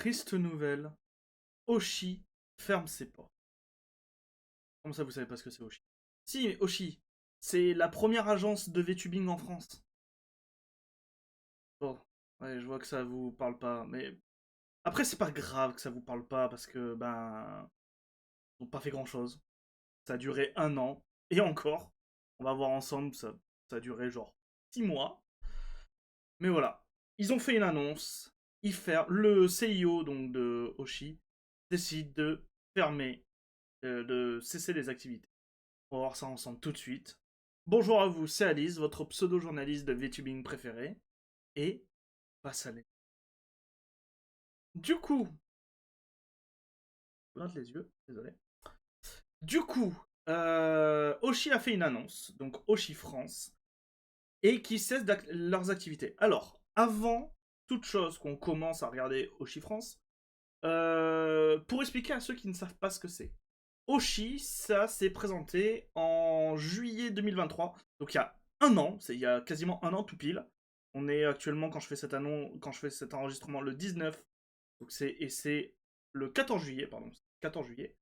Triste nouvelle, Oshi ferme ses portes. Comment ça, vous savez pas ce que c'est Oshi? Si, mais Oshi, c'est la première agence de VTubing en France. Bon, ouais, je vois que ça vous parle pas, mais après, c'est pas grave que ça vous parle pas parce que, ben, ils ont pas fait grand chose. Ça a duré 1 an, et encore, on va voir ensemble, ça a duré genre 6 mois. Mais voilà, ils ont fait une annonce. Le CIO donc de Oshi décide de fermer, de cesser les activités. On va voir ça ensemble tout de suite. Bonjour à vous, c'est Alice, votre pseudo-journaliste de VTubing préféré. Et passe à l'aide. Du coup, plante les yeux, désolé. Du coup, Oshi a fait une annonce, donc Oshi France, et qui cesse leurs activités. Alors, avant toute chose qu'on commence à regarder Oshi France, pour expliquer à ceux qui ne savent pas ce que c'est. Oshi, ça s'est présenté en juillet 2023, donc il y a 1 an, il y a quasiment 1 an tout pile. On est actuellement, quand je fais cet enregistrement, le 19, donc c'est le 14 juillet, pardon, 14 juillet.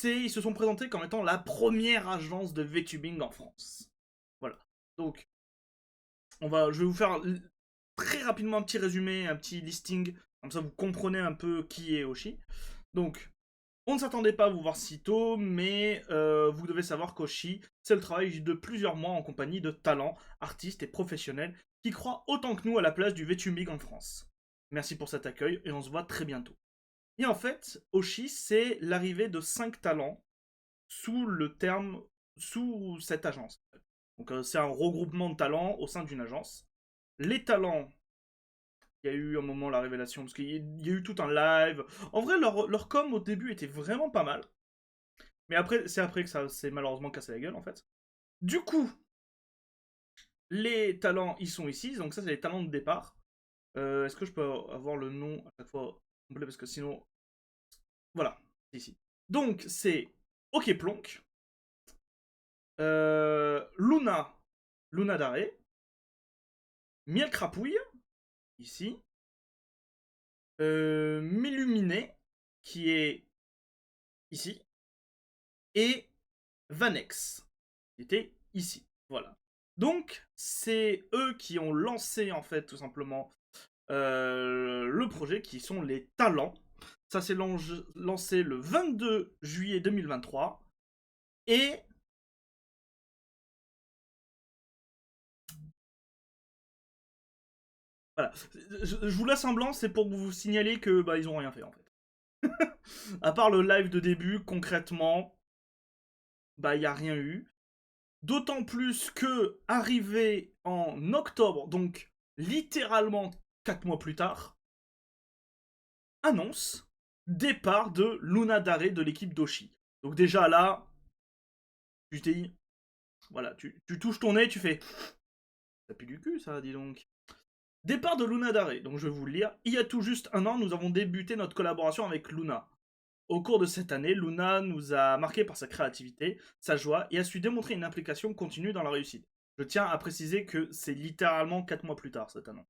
Ils se sont présentés comme étant la première agence de VTubing en France. Voilà. Donc, je vais vous faire très rapidement un petit résumé, un petit listing, comme ça vous comprenez un peu qui est Oshi. Donc, on ne s'attendait pas à vous voir si tôt, mais vous devez savoir qu'Oshi, c'est le travail de plusieurs mois en compagnie de talents, artistes et professionnels qui croient autant que nous à la place du VTubing en France. Merci pour cet accueil et on se voit très bientôt. Et en fait, Oshi, c'est l'arrivée de 5 talents sous cette agence. Donc c'est un regroupement de talents au sein d'une agence. Les talents, il y a eu un moment la révélation, parce qu'il y a eu tout un live. En vrai, leur com au début était vraiment pas mal. Mais après, c'est après que ça s'est malheureusement cassé la gueule, en fait. Du coup, les talents, ils sont ici. Donc ça, c'est les talents de départ. Est-ce que je peux avoir le nom à chaque fois complet? Parce que sinon... Voilà, c'est ici. Donc, c'est Ok Plonk, Luna, Luna Daré, Miel Crapouille, ici, M'Illuminé, qui est ici, et Vanex, qui était ici. Voilà. Donc, c'est eux qui ont lancé, en fait, tout simplement, le projet, qui sont les talents. Ça s'est lancé le 22 juillet 2023. Et voilà. Je vous laisse un blanc, c'est pour vous signaler que bah, ils ont rien fait, en fait. À part le live de début, concrètement, bah, il n'y a rien eu. D'autant plus que, arrivé en octobre, donc littéralement 4 mois plus tard, annonce départ de Luna Dare de l'équipe d'Oshi. Donc déjà là, tu t'es dit, voilà, tu touches ton nez, tu fais, ça pue du cul ça, dis donc. Départ de Luna Dare, donc je vais vous le lire. Il y a tout juste 1 an, nous avons débuté notre collaboration avec Luna. Au cours de cette année, Luna nous a marqué par sa créativité, sa joie et a su démontrer une implication continue dans la réussite. Je tiens à préciser que c'est littéralement 4 mois plus tard cette annonce.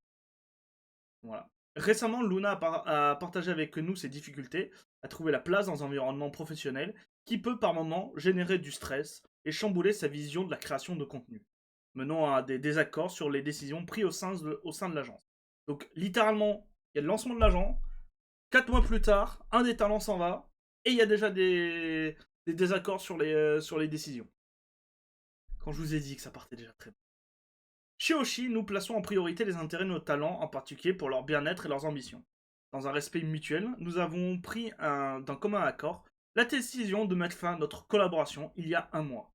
Voilà. Récemment, Luna a partagé avec nous ses difficultés à trouver la place dans un environnement professionnel qui peut par moments générer du stress et chambouler sa vision de la création de contenu, menant à des désaccords sur les décisions prises au sein de l'agence. Donc littéralement, il y a le lancement de l'agence, 4 mois plus tard, un des talents s'en va, et il y a déjà des désaccords sur les décisions. Quand je vous ai dit que ça partait déjà très bien. Chez Oshi, nous plaçons en priorité les intérêts de nos talents, en particulier pour leur bien-être et leurs ambitions. Dans un respect mutuel, nous avons pris d'un commun accord la décision de mettre fin à notre collaboration il y a 1 mois.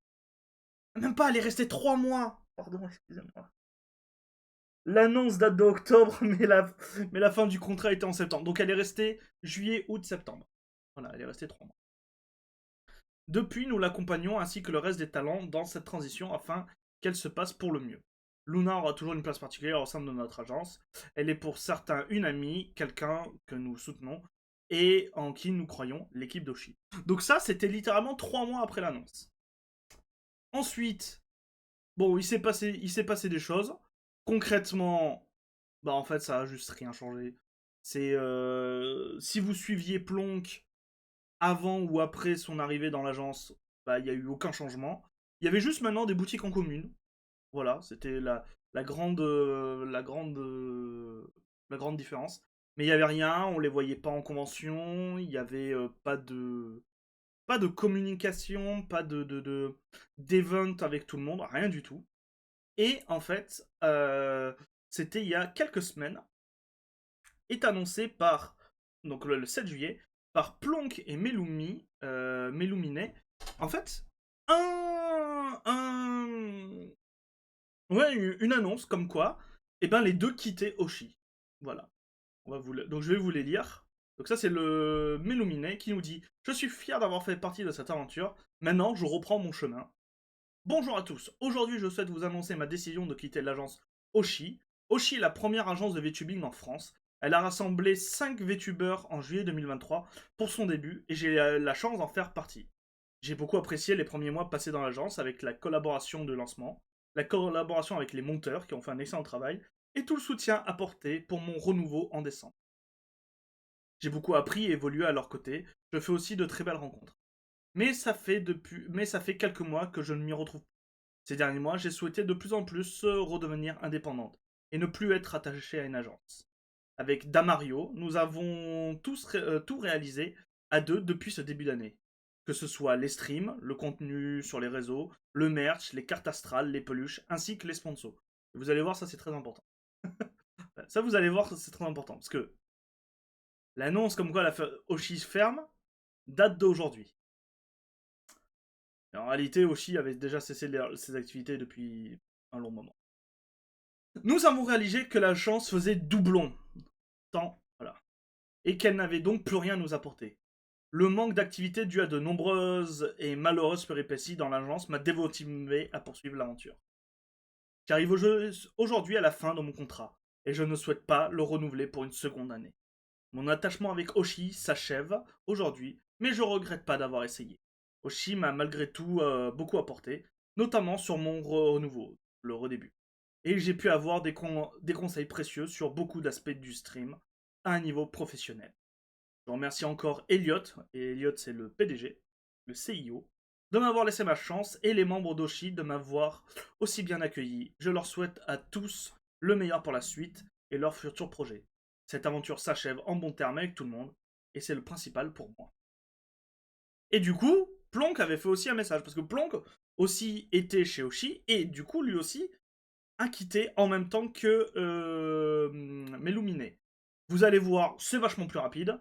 Même pas, elle est restée 3 mois. Pardon, excusez-moi. L'annonce date d'octobre, mais la fin du contrat était en septembre. Donc elle est restée juillet, août, septembre. Voilà, elle est restée 3 mois. Depuis, nous l'accompagnons ainsi que le reste des talents dans cette transition afin qu'elle se passe pour le mieux. Luna aura toujours une place particulière au sein de notre agence. Elle est pour certains une amie, quelqu'un que nous soutenons et en qui nous croyons, l'équipe d'Oshi. Donc ça, c'était littéralement 3 mois après l'annonce. Ensuite, bon, il s'est passé des choses. Concrètement, bah en fait, ça a juste rien changé. C'est si vous suiviez Plonk avant ou après son arrivée dans l'agence, bah il y a eu aucun changement. Il y avait juste maintenant des boutiques en commune. Voilà, c'était la grande la grande différence. Mais il y avait rien, on les voyait pas en convention, il y avait pas de communication, pas d'event avec tout le monde, rien du tout. Et en fait, c'était il y a quelques semaines, est annoncé par, donc le 7 juillet, par Plonk et Melouminet. En fait, ouais, une annonce comme quoi, eh ben, les deux quittaient Oshi. Voilà. Donc je vais vous les lire. Donc ça c'est le Melouminet qui nous dit: Je suis fier d'avoir fait partie de cette aventure. Maintenant, je reprends mon chemin. Bonjour à tous. Aujourd'hui, je souhaite vous annoncer ma décision de quitter l'agence Oshi. Oshi est la première agence de VTubing en France. Elle a rassemblé 5 VTubers en juillet 2023 pour son début et j'ai la chance d'en faire partie. J'ai beaucoup apprécié les premiers mois passés dans l'agence avec la collaboration de lancement, la collaboration avec les monteurs qui ont fait un excellent travail et tout le soutien apporté pour mon renouveau en décembre. J'ai beaucoup appris et évolué à leur côté. Je fais aussi de très belles rencontres. Mais ça fait quelques mois que je ne m'y retrouve plus. Ces derniers mois, j'ai souhaité de plus en plus redevenir indépendante et ne plus être attaché à une agence. Avec Damario, nous avons tout réalisé à deux depuis ce début d'année. Que ce soit les streams, le contenu sur les réseaux, le merch, les cartes astrales, les peluches, ainsi que les sponsors. Et vous allez voir, ça c'est très important. Ça, vous allez voir, c'est très important. Parce que l'annonce comme quoi la Oshi ferme date d'aujourd'hui. En réalité, Oshi avait déjà cessé ses activités depuis un long moment. Nous avons réalisé que la chance faisait doublon. Tant, voilà. Et qu'elle n'avait donc plus rien à nous apporter. Le manque d'activité dû à de nombreuses et malheureuses péripéties dans l'agence m'a démotivé à poursuivre l'aventure. J'arrive aujourd'hui à la fin de mon contrat, et je ne souhaite pas le renouveler pour une seconde année. Mon attachement avec Oshi s'achève aujourd'hui, mais je regrette pas d'avoir essayé. Oshi m'a malgré tout beaucoup apporté, notamment sur mon renouveau, le redébut. Et j'ai pu avoir des conseils précieux sur beaucoup d'aspects du stream à un niveau professionnel. Je remercie encore Elliot, et Elliot c'est le PDG, le CIO, de m'avoir laissé ma chance et les membres d'Oshi de m'avoir aussi bien accueilli. Je leur souhaite à tous le meilleur pour la suite et leurs futurs projets. Cette aventure s'achève en bon terme avec tout le monde, et c'est le principal pour moi. Et du coup, Plonk avait fait aussi un message, parce que Plonk aussi était chez Oshi, et du coup, lui aussi, a quitté en même temps que Melouminé. Vous allez voir, c'est vachement plus rapide.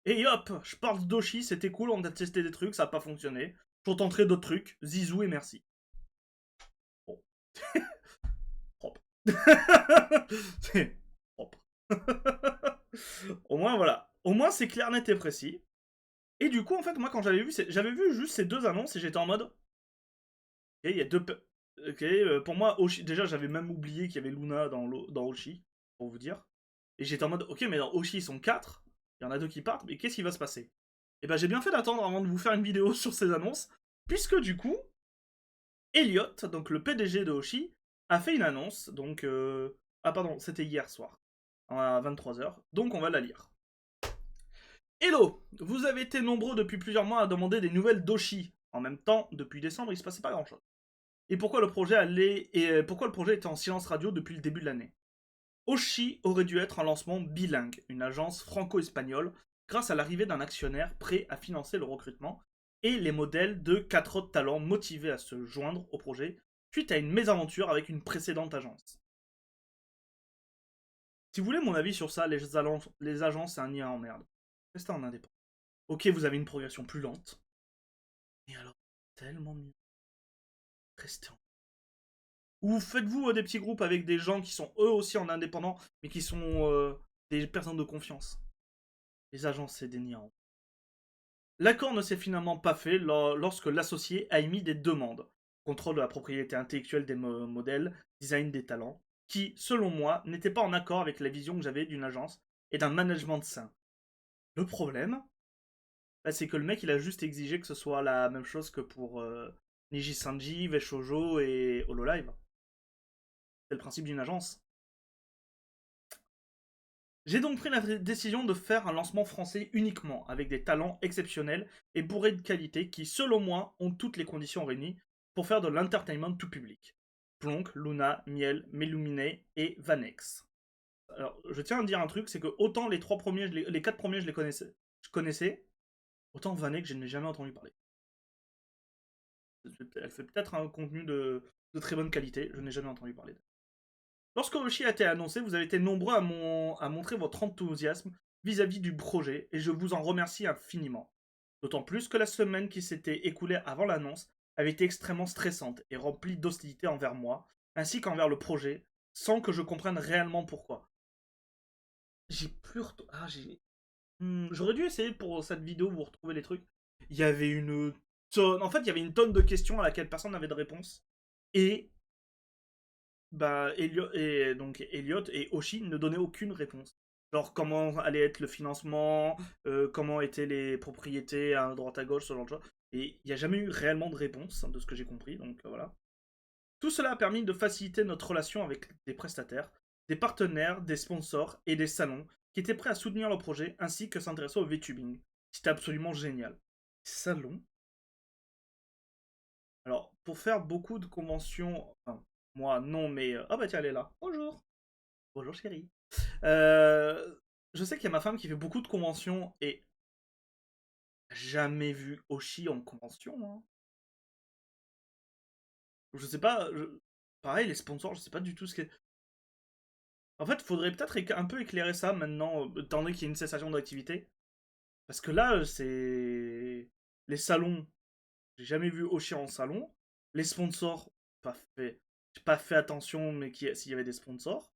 Et hop, je parle d'Oshi, c'était cool, on a testé des trucs, ça n'a pas fonctionné. Je tenterai d'autres trucs, zizou et merci. Bon. Propre. C'est propre. Au moins, voilà. Au moins, c'est clair, net et précis. Et du coup, en fait, moi, quand j'avais vu juste ces deux annonces et j'étais en mode. Ok, il y a deux. Ok, pour moi, Oshi, déjà, j'avais même oublié qu'il y avait Luna dans Oshi, pour vous dire. Et j'étais en mode, ok, mais dans Oshi, ils sont 4. Il y en a 2 qui partent, mais qu'est-ce qui va se passer? Et ben, j'ai bien fait d'attendre avant de vous faire une vidéo sur ces annonces, puisque du coup, Elliot, donc le PDG de Oshi, a fait une annonce. Donc, ah, pardon, c'était hier soir, à 23h. Donc, on va la lire. Hello! Vous avez été nombreux depuis plusieurs mois à demander des nouvelles d'Oshi. En même temps, depuis décembre, il se passait pas grand chose. Et pourquoi pourquoi le projet était en silence radio depuis le début de l'année? Oshi aurait dû être un lancement bilingue, une agence franco-espagnole, grâce à l'arrivée d'un actionnaire prêt à financer le recrutement et les modèles de 4 autres talents motivés à se joindre au projet suite à une mésaventure avec une précédente agence. Si vous voulez mon avis sur ça, les agences c'est un nid à emmerde. Restez en indépendant. Ok, vous avez une progression plus lente, mais alors tellement mieux. Restez en. Ou faites-vous des petits groupes avec des gens qui sont eux aussi en indépendant, mais qui sont des personnes de confiance. Les agences, c'est des nids à emmerde. L'accord ne s'est finalement pas fait lorsque l'associé a émis des demandes. Contrôle de la propriété intellectuelle des modèles, design des talents, qui, selon moi, n'étaient pas en accord avec la vision que j'avais d'une agence et d'un management sain. Le problème, bah, c'est que le mec, il a juste exigé que ce soit la même chose que pour Niji Sanji, Veshojo et Hololive. C'est le principe d'une agence. J'ai donc pris la décision de faire un lancement français uniquement, avec des talents exceptionnels et bourrés de qualité qui, selon moi, ont toutes les conditions réunies pour faire de l'entertainment tout public. Plonk, Luna, Miel, Meluminé et Vanex. Alors, je tiens à dire un truc, c'est que autant les 3 premiers, les 4 premiers, je connaissais, autant Vanex, je n'ai jamais entendu parler. Elle fait peut-être un contenu de très bonne qualité, je n'ai jamais entendu parler d'elle. Lorsque Oshi a été annoncé, vous avez été nombreux à montrer votre enthousiasme vis-à-vis du projet, et je vous en remercie infiniment. D'autant plus que la semaine qui s'était écoulée avant l'annonce avait été extrêmement stressante et remplie d'hostilité envers moi, ainsi qu'envers le projet, sans que je comprenne réellement pourquoi. J'ai plus... Ah, j'ai... J'aurais dû essayer pour cette vidéo, vous retrouver les trucs. Il y avait une tonne... En fait, il y avait une tonne de questions à laquelle personne n'avait de réponse. Et bah, Elliot et Oshi ne donnaient aucune réponse. Genre comment allait être le financement, comment étaient les propriétés à droite à gauche, ce genre de choses. Et il n'y a jamais eu réellement de réponse, hein, de ce que j'ai compris, donc voilà. Tout cela a permis de faciliter notre relation avec des prestataires, des partenaires, des sponsors et des salons qui étaient prêts à soutenir le projet ainsi que s'intéresser au VTubing. C'était absolument génial. Salon. Alors, pour faire beaucoup de conventions, enfin, moi non, mais... Ah bah tiens, elle est là. Bonjour. Bonjour chérie. Euh, je sais qu'il y a ma femme qui fait beaucoup de conventions et jamais vu Oshi en convention, hein. Je sais pas, pareil, les sponsors, je sais pas du tout ce que... En fait, faudrait peut-être un peu éclairer ça maintenant, étant donné qu'il y a une cessation d'activité. Parce que là, c'est... Les salons, j'ai jamais vu Oshi en salon. Les sponsors, pas fait... J'ai pas fait attention, mais s'il y avait des sponsors.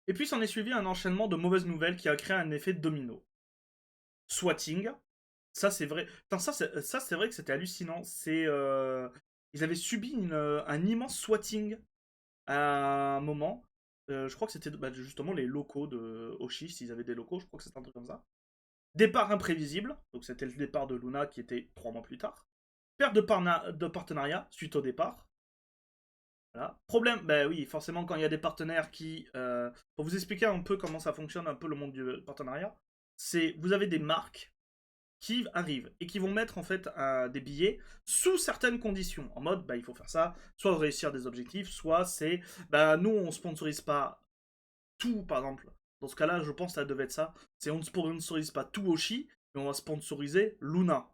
Et puis s'en est suivi un enchaînement de mauvaises nouvelles qui a créé un effet domino. Swatting, ça c'est vrai. Enfin, ça c'est vrai que c'était hallucinant. Ils avaient subi un immense swatting à un moment. Je crois que c'était bah, justement les locaux de Oshi, s'ils avaient des locaux, je crois que c'était un truc comme ça. Départ imprévisible, donc c'était le départ de Luna qui était 3 mois plus tard. Perte de partenariat suite au départ. Voilà. Problème, bah oui, forcément quand il y a des partenaires qui... pour vous expliquer un peu comment ça fonctionne, un peu le monde du partenariat, c'est vous avez des marques qui arrivent et qui vont mettre en fait des billets sous certaines conditions. En mode, bah, il faut faire ça, soit réussir des objectifs, soit c'est, bah, nous on sponsorise pas tout, par exemple. Dans ce cas-là, je pense que ça devait être ça. C'est on ne sponsorise pas tout Oshi, mais on va sponsoriser Luna.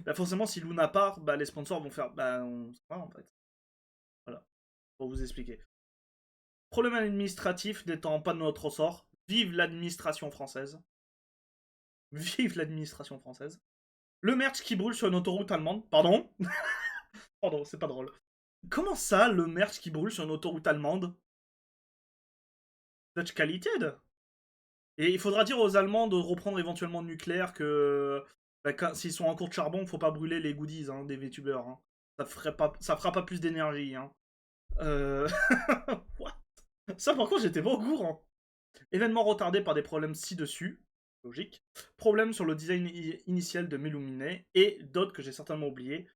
Bah, forcément, si Luna part, bah, les sponsors vont faire, bah, on sait pas en fait. Voilà, pour vous expliquer. Problème administratif n'étant pas de notre ressort. Vive l'administration française. Vive l'administration française. Le merch qui brûle sur une autoroute allemande. Pardon. Pardon, c'est pas drôle. Comment ça, le merch qui brûle sur une autoroute allemande? Dutch qualified. Et il faudra dire aux Allemands de reprendre éventuellement le nucléaire que bah, s'ils sont en cours de charbon, faut pas brûler les goodies hein, des VTubers. Hein. Ça fera pas plus d'énergie. Hein. What? Ça, par contre, j'étais pas au courant. Événement retardé par des problèmes ci-dessus. Logique. Problème sur le design initial de Meluminé et d'autres que j'ai certainement oubliés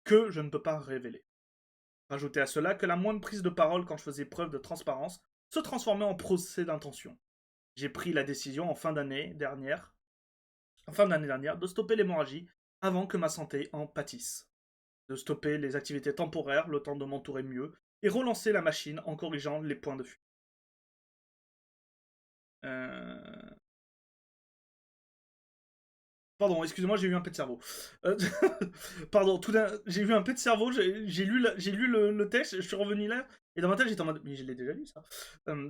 que je ne peux pas révéler. Rajoutez à cela que la moindre prise de parole quand je faisais preuve de transparence se transformait en procès d'intention. J'ai pris la décision en fin d'année dernière, de stopper l'hémorragie avant que ma santé en pâtisse. De stopper les activités temporaires, le temps de m'entourer mieux, et relancer la machine en corrigeant les points de fuite. Euh... Pardon, excusez-moi, j'ai eu un peu de cerveau. Pardon, j'ai eu un peu de cerveau, j'ai lu, le texte, je suis revenu là, et dans ma tête j'étais en mode, mais je l'ai déjà lu ça.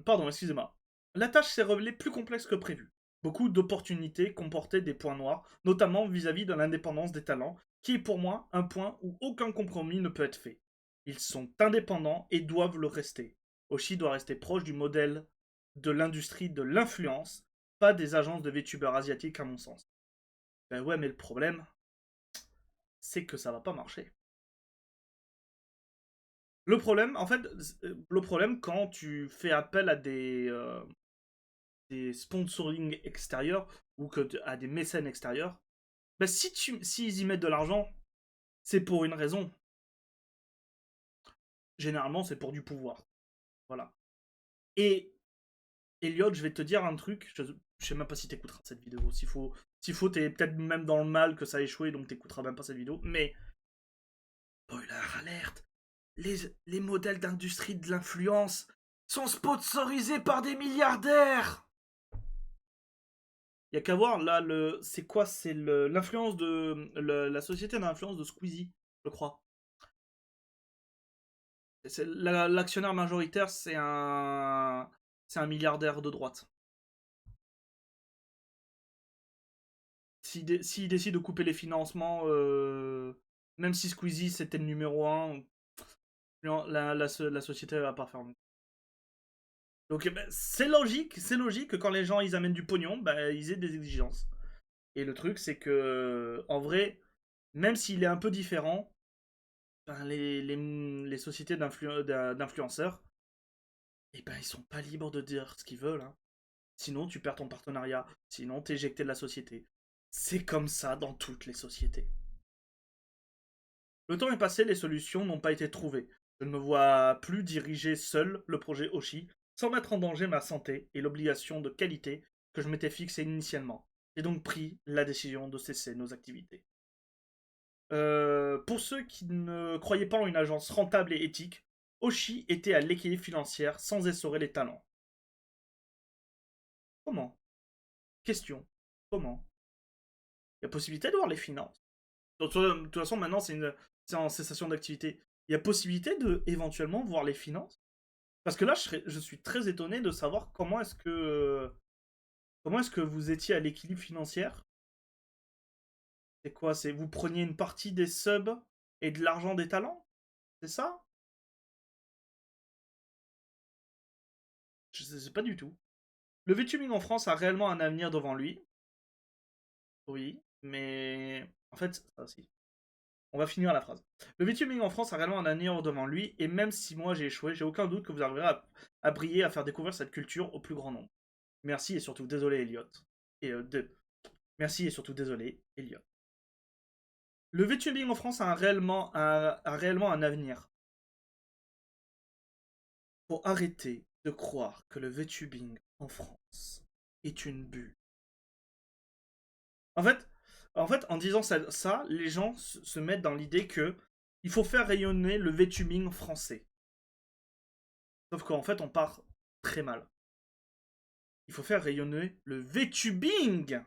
Pardon, excusez-moi. La tâche s'est révélée plus complexe que prévu. Beaucoup d'opportunités comportaient des points noirs, notamment vis-à-vis de l'indépendance des talents, qui est pour moi un point où aucun compromis ne peut être fait. Ils sont indépendants et doivent le rester. Oshi doit rester proche du modèle de l'industrie de l'influence, pas des agences de VTubers asiatiques à mon sens. Ben ouais, mais le problème, c'est que ça va pas marcher. Le problème, en fait, le problème quand tu fais appel à des sponsoring extérieurs ou à des mécènes extérieurs, ben s'ils y mettent de l'argent, c'est pour une raison. Généralement, c'est pour du pouvoir. Voilà. Et Elliot, je vais te dire un truc. Je sais même pas si t'écouteras cette vidéo. S'il faut, t'es peut-être même dans le mal que ça a échoué, donc t'écouteras même pas cette vidéo. Mais, spoiler alerte, les modèles d'industrie de l'influence sont sponsorisés par des milliardaires. Il y a qu'à voir, là, c'est quoi? C'est l'influence de... la société d'influence de Squeezie, je crois. L'actionnaire majoritaire, c'est un... C'est un milliardaire de droite. S'il décide de couper les financements, même si Squeezie c'était le numéro 1, la société va pas faire. Donc ben, c'est logique que quand les gens ils amènent du pognon, ben, ils aient des exigences. Et le truc c'est que, en vrai, même s'il est un peu différent, ben, les sociétés d'influenceurs, eh ben, ils sont pas libres de dire ce qu'ils veulent. Hein. Sinon, tu perds ton partenariat. Sinon, t'es éjecté de la société. C'est comme ça dans toutes les sociétés. Le temps est passé, les solutions n'ont pas été trouvées. Je ne me vois plus diriger seul le projet Oshi, sans mettre en danger ma santé et l'obligation de qualité que je m'étais fixée initialement. J'ai donc pris la décision de cesser nos activités. Pour ceux qui ne croyaient pas en une agence rentable et éthique, Oshi était à l'équilibre financier sans essorer les talents. Comment? Question. Comment? Il y a possibilité de voir les finances. De toute façon, maintenant, c'est en cessation d'activité. Il y a possibilité de éventuellement voir les finances. Parce que là, je suis très étonné de savoir comment est-ce que vous étiez à l'équilibre financier. C'est quoi? C'est vous preniez une partie des subs et de l'argent des talents? C'est ça? Je sais pas du tout. Le VTubing en France a réellement un avenir devant lui. Oui, mais en fait, ça aussi. On va finir la phrase. Le VTubing en France a réellement un avenir devant lui, et même si moi j'ai échoué, j'ai aucun doute que vous arriverez à briller, à faire découvrir cette culture au plus grand nombre. Merci et surtout désolé Elliot. Et Merci et surtout désolé Elliot. Le VTubing en France a réellement un avenir. Faut arrêter de croire que le VTubing en France est une bulle. En fait, en disant ça, les gens se mettent dans l'idée que il faut faire rayonner le VTubing français. Sauf qu'en fait, on part très mal. Il faut faire rayonner le VTubing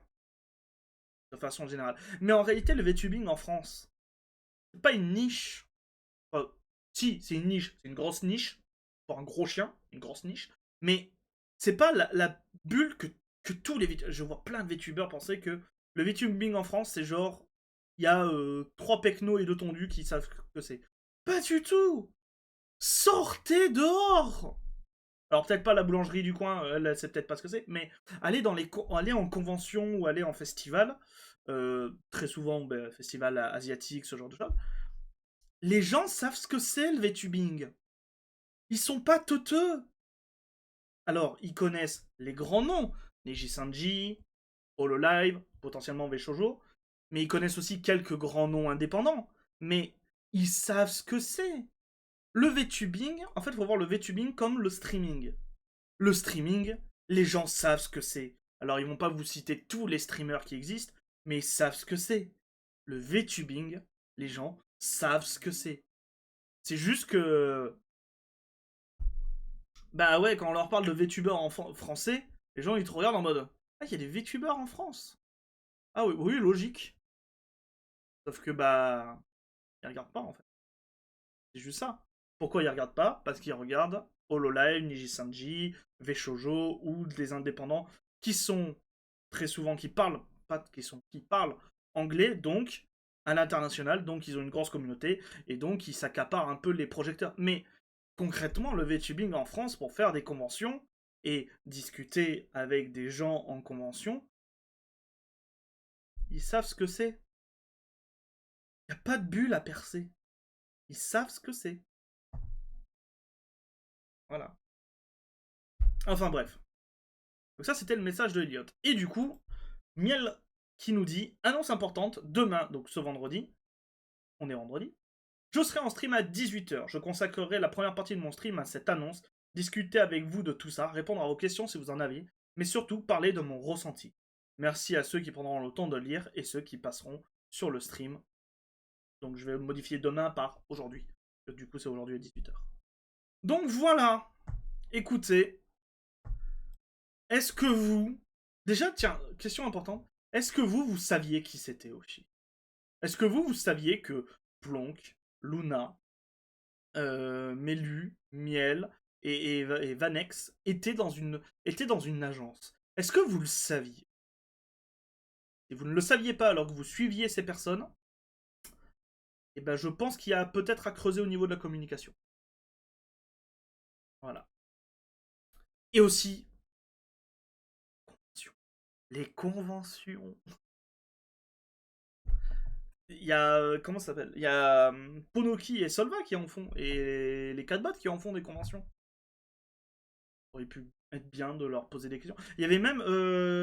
de façon générale. Mais en réalité, le VTubing en France, c'est pas une niche. Enfin, si, c'est une niche, c'est une grosse niche pour un gros chien, une grosse niche. Mais c'est pas la bulle que tous les VTubers. Je vois plein de VTubers penser que le VTubing en France, c'est genre il y a 3 pecnos et 2 tondus qui savent que c'est. Pas du tout. Sortez dehors. Alors peut-être pas la boulangerie du coin, elle sait peut-être pas ce que c'est, mais aller aller en convention ou aller en festival, très souvent ben, festival asiatique, ce genre de choses, les gens savent ce que c'est le VTubing. Ils sont pas teuteux. Alors, ils connaissent les grands noms, Neji Sanji, Hololive, potentiellement Veshojo, mais ils connaissent aussi quelques grands noms indépendants. Mais ils savent ce que c'est. Le VTubing, en fait, il faut voir le VTubing comme le streaming. Le streaming, les gens savent ce que c'est. Alors, ils vont pas vous citer tous les streamers qui existent, mais ils savent ce que c'est. Le VTubing, les gens savent ce que c'est. C'est juste que. Bah ouais, quand on leur parle de VTubers en français, les gens ils te regardent en mode ah, il y a des VTubers en France. Ah oui, oui, logique. Sauf que bah. Ils regardent pas en fait. C'est juste ça. Pourquoi ils regardent pas? Parce qu'ils regardent Hololive, Nijisanji, Veshojo ou des indépendants qui sont très souvent qui parlent pas qui parlent anglais donc à l'international donc ils ont une grosse communauté et donc ils s'accaparent un peu les projecteurs. Mais concrètement le VTubing en France pour faire des conventions et discuter avec des gens en convention, ils savent ce que c'est. Il n'y a pas de bulle à percer. Ils savent ce que c'est. Voilà. Enfin bref. Donc ça, c'était le message de Elliot. Et du coup, Miel qui nous dit, annonce importante, demain, donc ce vendredi, on est vendredi, je serai en stream à 18h. Je consacrerai la première partie de mon stream à cette annonce discuter avec vous de tout ça, répondre à vos questions si vous en avez, mais surtout parler de mon ressenti. Merci à ceux qui prendront le temps de lire et ceux qui passeront sur le stream. Donc je vais modifier demain par aujourd'hui. Du coup c'est aujourd'hui à 18h. Donc voilà. Écoutez. Est-ce que vous... Déjà, tiens, question importante. Est-ce que vous saviez qui c'était Oshi? Est-ce que vous saviez que Plonk, Luna, Melu, Miel et Vanex étaient dans une agence? Est-ce que vous le saviez? Si vous ne le saviez pas alors que vous suiviez ces personnes, eh ben je pense qu'il y a peut-être à creuser au niveau de la communication. Voilà. Et aussi, les conventions. Il y a. Comment ça s'appelle? Il y a Ponoki et Solva qui en font. Et les 4 bots qui en font des conventions. Ça aurait pu être bien de leur poser des questions. Il y avait même.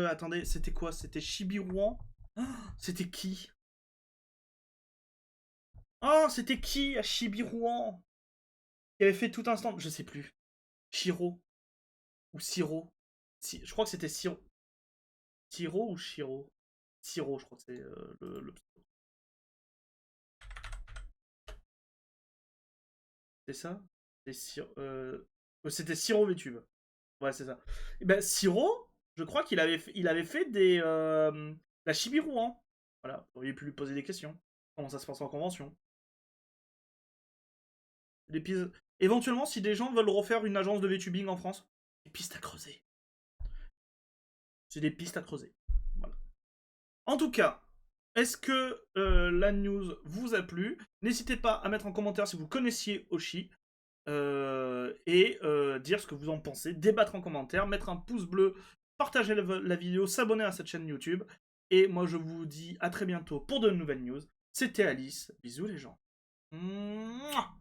Attendez, c'était quoi? C'était Shibiruan? Oh, c'était qui? Oh, c'était qui à Shibiruan? Qui avait fait tout un stand? Je sais plus. Shiro? Ou Siro? Je crois que c'était Siro. Siro ou Shiro? Siro, je crois que c'est le. C'est ça? C'était Siro VTube. Ouais, c'est ça. Et ben, Siro, je crois qu'il avait fait la Shibiru, hein. Voilà, vous auriez pu lui poser des questions. Comment ça se passe en convention? Des pistes... Éventuellement, si des gens veulent refaire une agence de VTubing en France, des pistes à creuser. C'est des pistes à creuser. Voilà. En tout cas, est-ce que la news vous a plu? N'hésitez pas à mettre en commentaire si vous connaissiez Oshi. Et dire ce que vous en pensez, débattre en commentaire, mettre un pouce bleu, partager la vidéo, s'abonner à cette chaîne YouTube. Et moi je vous dis à très bientôt pour de nouvelles news. C'était Alice, bisous les gens. Mouah.